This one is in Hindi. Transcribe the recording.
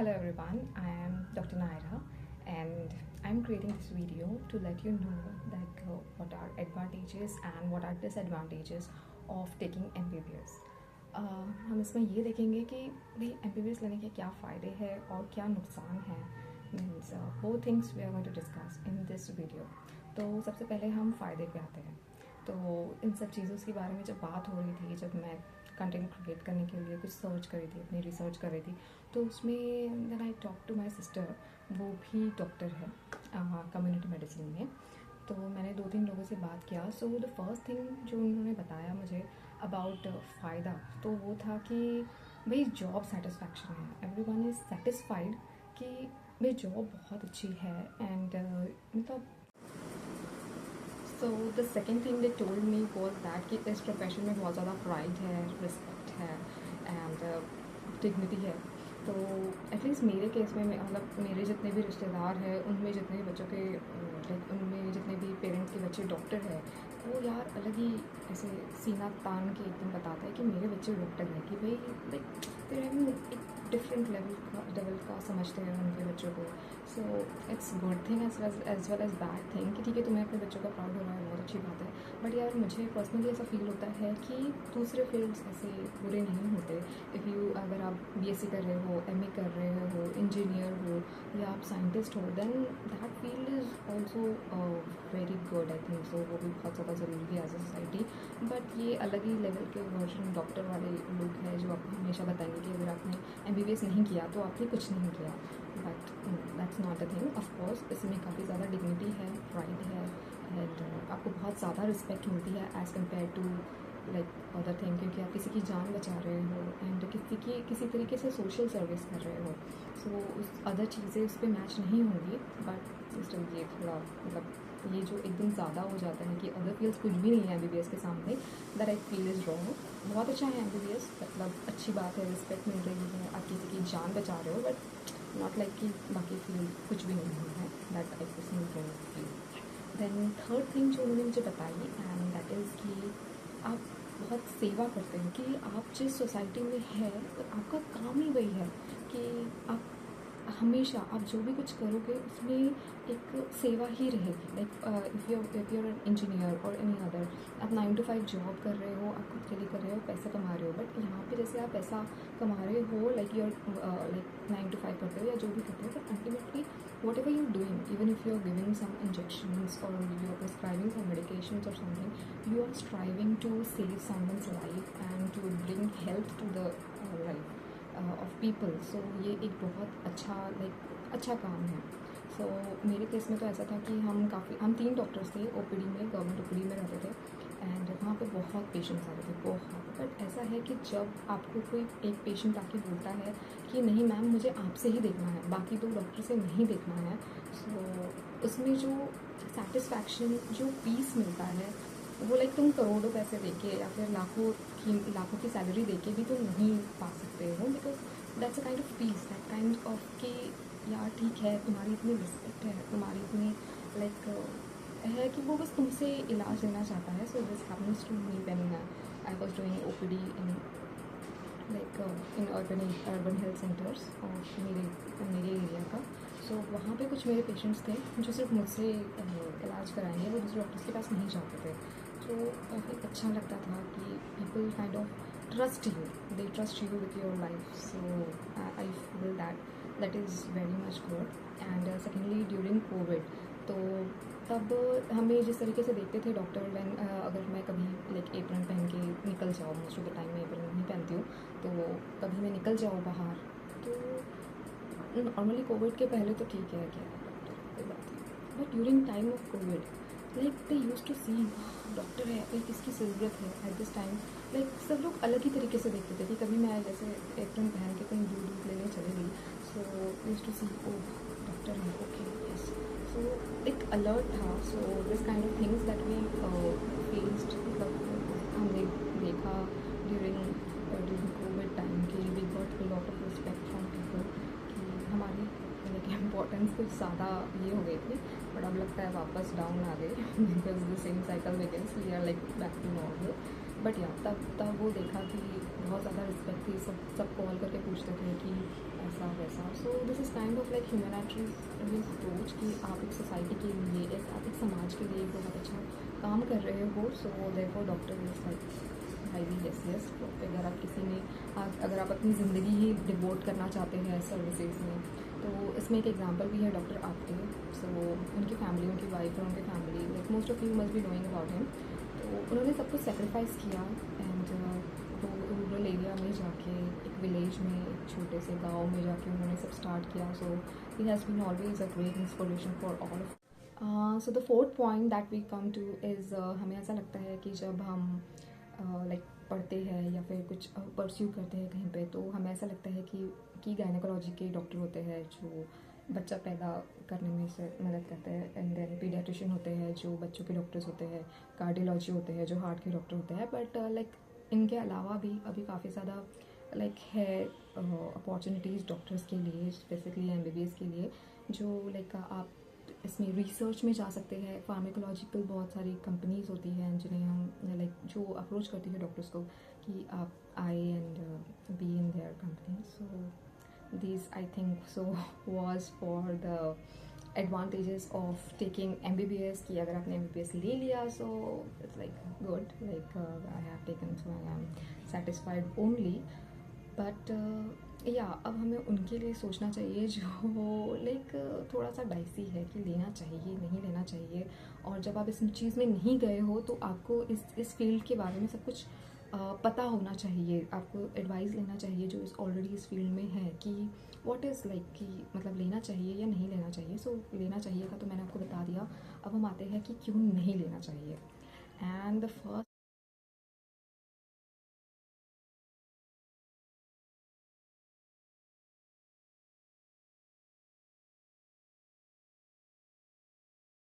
Hello everyone, I am Dr. Naira and I'm creating this video to let you know that what are advantages and what are disadvantages of taking MBBS. हम इसमें ये देखेंगे कि भाई MBBS लेने के क्या फ़ायदे हैं और क्या नुकसान हैं. Means both things we are going to discuss in this video. तो सबसे पहले हम फ़ायदे पे आते हैं. तो इन सब चीज़ों के बारे में जब बात हो रही थी, जब मैं कंटेंट क्रिएट करने के लिए कुछ सर्च कर रही थी, अपनी रिसर्च कर रही थी, तो उसमें then I talk to my sister. वो भी डॉक्टर है कम्युनिटी मेडिसिन में. तो मैंने 2-3 लोगों से बात किया. सो द फर्स्ट थिंग जो उन्होंने बताया मुझे अबाउट फ़ायदा, तो वो था कि भाई जॉब सेटिस्फैक्शन है. एवरीवन इज़ सेटिस्फाइड कि भाई जॉब बहुत अच्छी है. एंड मतलब so the second thing they told me was that कि इस प्रोफेशन में बहुत ज़्यादा प्राइड है, रिस्पेक्ट है एंड डिग्निटी है. तो एटलीस्ट मेरे केस में मतलब मेरे जितने भी रिश्तेदार हैं, उनमें जितने भी बच्चों के लाइक उनमें जितने भी पेरेंट्स के बच्चे डॉक्टर हैं, वो यार अलग ही ऐसे सीना तान के एकदम बताता है कि मेरे बच्चे डॉक्टर हैं. कि भाई लाइक तेरे एक डिफरेंट लेवल का समझते हैं उनके बच्चों को. So it's good thing as well as bad thing कि ठीक है, तुम्हें अपने बच्चों का प्राउड हो रहा है, बहुत अच्छी बात है. बट यार मुझे पर्सनली ऐसा फील होता है कि दूसरे फील्ड्स ऐसे बुरे नहीं होते. इफ़ यू अगर आप BSc कर रहे हो, MA कर रहे हो, इंजीनियर हो या आप साइंटिस्ट हो, then that field is also very good. I think so वो भी बहुत ज़्यादा ज़रूरी है एज अ सोसाइटी. बट ये अलग ही लेवल के वर्जन डॉक्टर वाले लोग हैं जो आपको हमेशा बताएंगे कि अगर आपने MBBS नहीं किया तो आपने कुछ नहीं किया. But that's not the thing. Of course इसमें काफ़ी ज़्यादा डिग्निटी है, प्राइड है एंड आपको बहुत ज़्यादा रिस्पेक्ट मिलती है as compare to like other thing, क्योंकि आप किसी की जान बचा रहे हो एंड किसी तरीके से सोशल सर्विस कर रहे हो. सो उस अदर चीज़ें उस पर मैच नहीं होंगी. बट स्टिल ये थोड़ा मतलब ये जो एकदम ज़्यादा हो जाता है कि अदर फील्ड्स कुछ भी नहीं है MBBS के सामने, that I feel is wrong. बहुत अच्छा है MBBS, मतलब अच्छी बात है, रिस्पेक्ट मिल रही है, आप किसी की जान बचा रहे हो. बट नॉट लाइक कि बाकी फील्ड कुछ भी नहीं है. That I personally don't feel. Then third thing जो उन्होंने मुझे बताई एंड दैट इज़ कि आप बहुत सेवा करते हैं. कि आप जिस सोसाइटी में है तो आपका काम ही वही है कि आप हमेशा आप जो भी कुछ करोगे उसमें एक सेवा ही रहेगी. Like if you're an engineer और एनी अदर, आप 9 to 5 जॉब कर रहे हो, आप खुद के लिए कर रहे हो, पैसा कमा रहे हो. बट यहाँ पे जैसे आप पैसा कमा रहे हो लाइक यूर लाइक 9 to 5 करते हो या जो भी करते हो, but ultimately whatever you doing, even if you are giving some injections और you are prescribing some medications और something, you are striving to save someone's life and to bring health to the life of people. So ये एक बहुत अच्छा काम है. सो मेरे केस में तो ऐसा था कि हम 3 डॉक्टर्स थे OPD में, गवर्नमेंट OPD में रहते थे एंड वहाँ पे बहुत पेशेंट्स आते थे, बहुत. बट ऐसा है कि जब आपको कोई एक पेशेंट आके बोलता है कि नहीं मैम मुझे आपसे ही देखना है, बाकी 2 डॉक्टर से नहीं देखना है, सो उसमें जो सेटिस्फैक्शन, जो पीस मिलता है, वो लाइक तुम करोड़ों पैसे देके या फिर लाखों की सैलरी देके भी तुम नहीं पा सकते हो. Because that's a kind of peace, that kind of कि यार ठीक है, तुम्हारी इतनी रिस्पेक्ट है, तुम्हारी इतनी लाइक है कि वो बस तुमसे इलाज लेना चाहता है. So this happens to me when I was doing OPD in like in urban health centres और मेरे एरिया का. सो वहाँ पे कुछ मेरे पेशेंट्स थे जो सिर्फ मुझसे इलाज कराएंगे, वो दूसरे डॉक्टर्स के पास नहीं जाते थे. तो काफ़ी अच्छा लगता था कि people kind of trust you, they trust you with your life. So I feel that is very much good. And secondly during Covid, तो तब हमें जिस तरीके से देखते थे डॉक्टर, व्हेन अगर मैं कभी लाइक एप्रन पहन के निकल जाऊँ, मोस्ट ऑफ द टाइम मैं एप्रन नहीं पहनती हूँ, तो कभी मैं निकल जाऊँ बाहर, तो नॉर्मली कोविड के पहले तो ठीक है क्या डॉक्टर कोई बात नहीं, but during time of covid like they used to see doctor है, कोई किसकी ज़रूरत है एट दिस टाइम. लाइक सब लोग अलग ही तरीके से देखते थे कि कभी मैं जैसे एप्रन पहन के कहीं दूध लेने चली गई, so used to see oh doctor है, ओके यस. सो एक अलर्ट था. So this kind of things that we faced, मतलब हमने देखा ड्यूरिंग कोविड टाइम कि we got a lot of respect from people कि हमारी लाइक इम्पोर्टेंस कुछ ज़्यादा ये हो गई थी. बट अब लगता है वापस डाउन आ गई because the same cycle begins, we are like back to normal. But या तब वो देखा कि बहुत ज़्यादा रिस्पेक्ट थी, सब कॉल करके पूछते थे कि ऐसा वैसा। So this is kind of like humanitarian approach कि आप एक सोसाइटी के लिए आप एक समाज के लिए एक बहुत अच्छा काम कर रहे हो। So therefore doctor is like highly yes. अगर आप किसी में अगर आप अपनी ज़िंदगी ही डिवोट करना चाहते हैं सर्विसेज में, तो इसमें एक एग्जांपल भी है डॉक्टर आपके। सो उनकी फैमिली, उनकी वाइफ और उनके family, like most of you must be knowing about him. तो उन्होंने सब कुछ सेक्रीफाइस किया एंड वो रूरल एरिया में जाके, एक विलेज में, एक छोटे से गांव में जाके उन्होंने सब स्टार्ट किया। So he has been always a great inspiration for all. So the fourth point that we come to is, हमें ऐसा लगता है कि जब हम लाइक पढ़ते हैं या फिर कुछ परस्यू करते हैं कहीं पे, तो हमें ऐसा लगता है कि गायनेकोलॉजी के डॉक्टर होते हैं जो बच्चा पैदा करने में से मदद करते हैं, एंड देन पीडियाट्रिशियन होते हैं जो बच्चों के डॉक्टर्स होते हैं, कार्डियोलॉजी होते हैं जो हार्ट के डॉक्टर होते हैं। बट लाइक इनके अलावा भी अभी काफ़ी ज़्यादा लाइक है अपॉर्चुनिटीज़ डॉक्टर्स के लिए, स्पेसिफिकली एमबीबीएस के लिए, जो लाइक आप इसमें रिसर्च में जा सकते हैं। फार्माकोलॉजिकल बहुत सारी कंपनीज होती हैं जिन्हें हम लाइक जो अप्रोच करती है डॉक्टर्स को कि आप आए and be in their company. So this I think so was for the advantages of taking MBBS, कि अगर आपने एमबीबीएस ले लिया so it's like good, like I have taken, so I am satisfied only. But या अब हमें उनके लिए सोचना चाहिए जो लाइक थोड़ा सा डाइसी है कि लेना चाहिए नहीं लेना चाहिए। और जब आप इस चीज़ में नहीं गए हो तो आपको इस फील्ड के बारे में सब कुछ पता होना चाहिए, आपको एडवाइस लेना चाहिए जो ऑलरेडी इस फील्ड में है कि व्हाट इज़ लाइक कि मतलब लेना चाहिए या नहीं लेना चाहिए। सो लेना चाहिए का तो मैंने आपको बता दिया। अब हम आते हैं कि क्यों नहीं लेना चाहिए। And the first